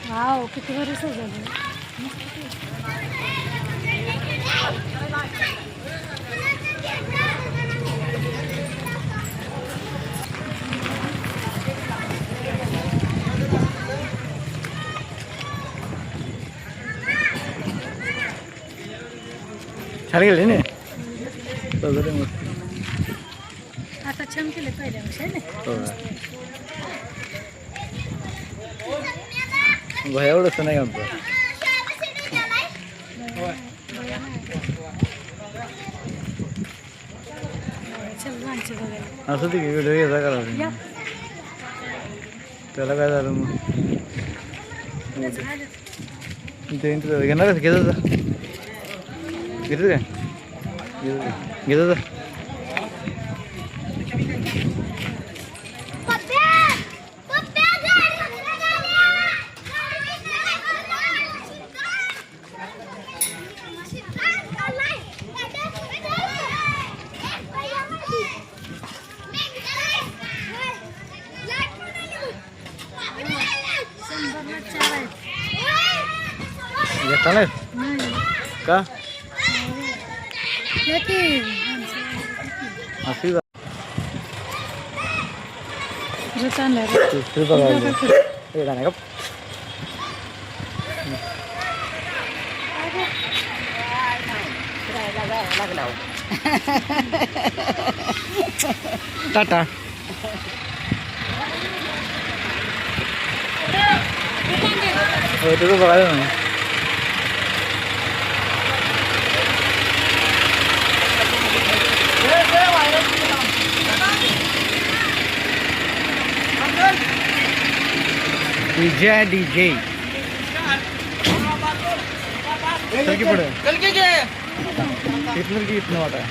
Wow किती बरं सजवलं. छान गेले ना आता छान केलं पहिल्यापेक्षा ना एवढंच नाही आमचं असं ते व्हिडिओ घ्यायचा करा त्याला काय झालं मग ते घेणार घेत घेत काय घेत घेता नाही का अशी गाणे का टाटा तुझं बघायला ना डीजे डीजे चल की पुढे इथलं की इथनं वाटा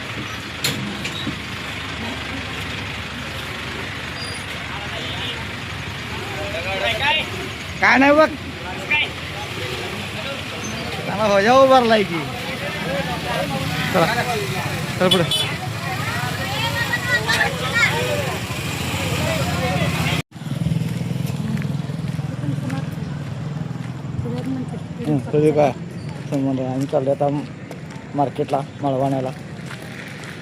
काय नाही बघ चांगला हो जाऊ भरलाय की चला चल पुढे तुझे काय संबंध आम्ही चाललो आता मार्केटला माळवाण्याला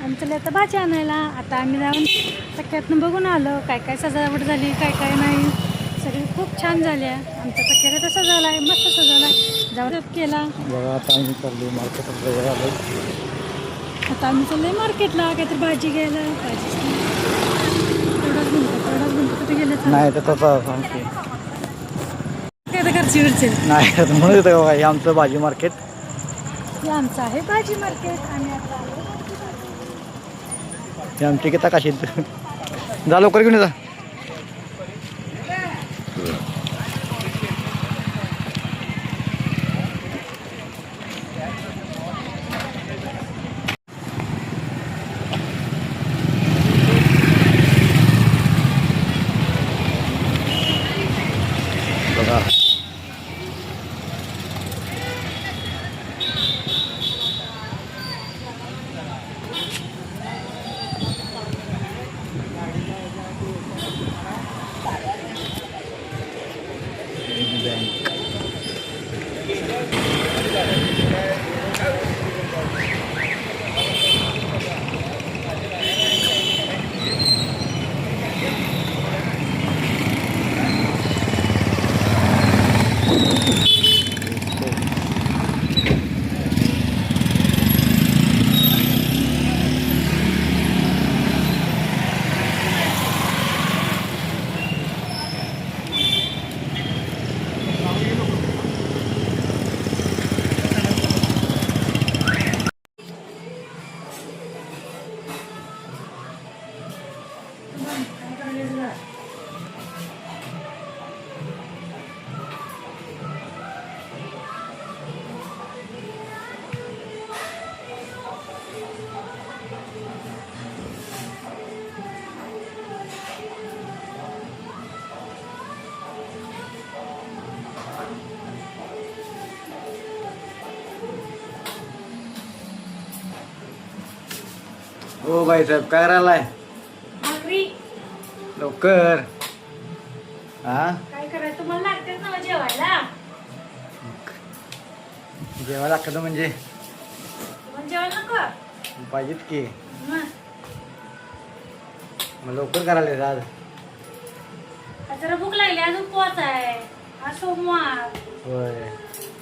आमच्याला आता भाजी आणायला. आता आम्ही जाऊन पक्क्यातनं बघून आलो काय काय सजावट झाली काय काय नाही. सगळी खूप छान झाल्या. आमचा पक्क्याला तर सजवला आहे मस्त सजवला जाऊ केला. बघा आता आम्ही चाललो मार्केटला आलो. आता आम्ही चाललोय मार्केटला काहीतरी भाजी घ्यायला. भाजी तेवढाच म्हणतो कुठे गेलं नाही तर तसा सांगते काय तर घरची घरचे नाही म्हणून येतं बघा हे आमचं भाजी मार्केट. हे आमचं आहे भाजी मार्केट. आम्ही आता हे आमची किती काशी जा लवकर घेऊन जा. बघा ओ भाई साहेब काय राहिलाय लवकर हा काय करायचं तुम्हाला लागतेच ना जेवायला. जेवायला लागतं म्हणजे तुम्हाला जेवायला नको पाहिजेत की. मग मग लवकर करायला आज. आज जरा भूक लागली अजून पोच आहे आज सोमवार. होय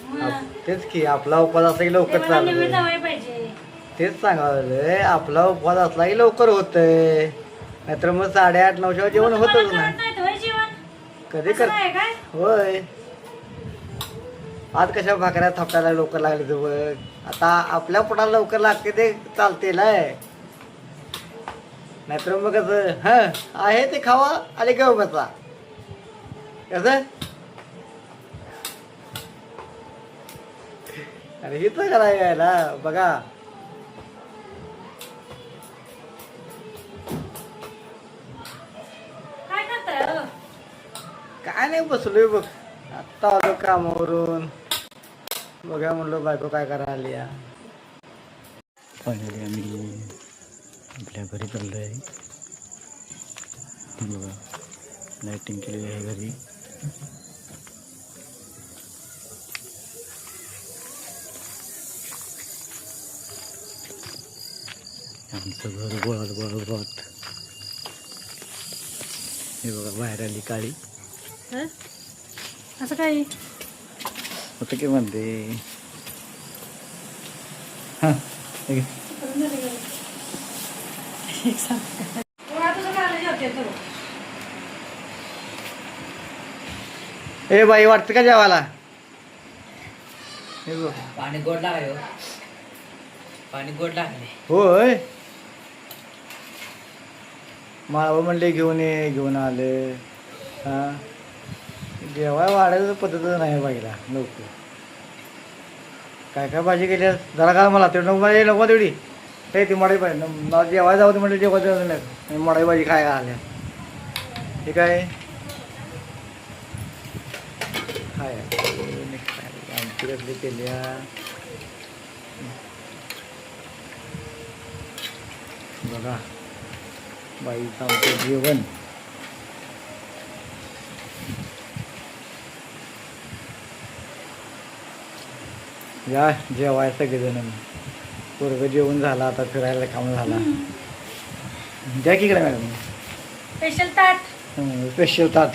मग तेच की आपला उपवास असला की लवकर देवाला निवेद चालू. जावाय पाहिजे. तेच सांगावं आपला उपवास असला की लवकर होतंय. नाहीतर मग 8:30 9 जेवण मग होतच तुम्हाला नाही. कळत नाही होय जेवण कधी असं कर आहे काय. होय आज कशा भाकऱ्या थापटायला लवकर लागले तर बघ. आता आपल्या पोटाला लवकर लागते ते चालते नाहीतर मग कसं आहे ते खावा आणि घेऊ बसा कसं. अरे हिथं करायला बघा. काय करताय हो? काय नाही बसलोय बघ. आत्ता आलो कामावरून. बघा म्हणलो बायको काय करायला आली या. फायनली आम्ही आपल्या घरी चाललो आहे. बघा लाईटिंग केलेली आहे घरी. आमचं घर गोळात. हे बघा बाहेर आली काळी. हं? असं काय होतं की म्हणते. हां ए बाई वाटतं का जेवायला. हे बघ पाणी गोड लागले हो. पाणी गोड लागले. होय माळव म्हणले घेऊन ये घेऊन आले. हां जेवाय वाढायचं पद्धतच नाही बाईला लवकर. काय काय भाजी केली जरा का मला तेवढं नको तेवढी हे ती मडाई पाहिजे मला जेवायला जाऊ दे म्हणजे जेवायचं नाही. मडाई भाजी काय आल्या ठीक आहे. काय आमची कसली केल्या बघा बाईचं आमचं जेवण. या जेवाय सगळेजण. पोरगं जेवण झाला आता फिरायला काम झाला. द्या की इकडे मॅडम स्पेशल ताट. स्पेशल ताट.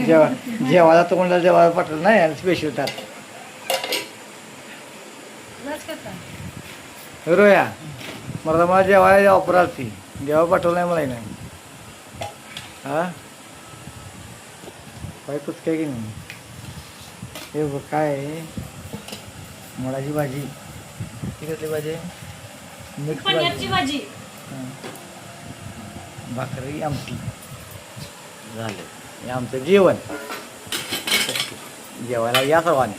जेवायला तर कोणाला जेवायला पाठवलं नाही आणि स्पेशल ताट. लस करता. रोया मला जेवायला वापराल ती जेव्हा पाठवलं नाही मला नाही. हा काय पुचकाय की नाही. हे बघ काय आहे मुळाची भाजी. ती कसली भाजी मिक्स पनीरची भाजी. भाकरी आमटी झालं हे आमचं जेवण. जेवायला या सर्वांनी.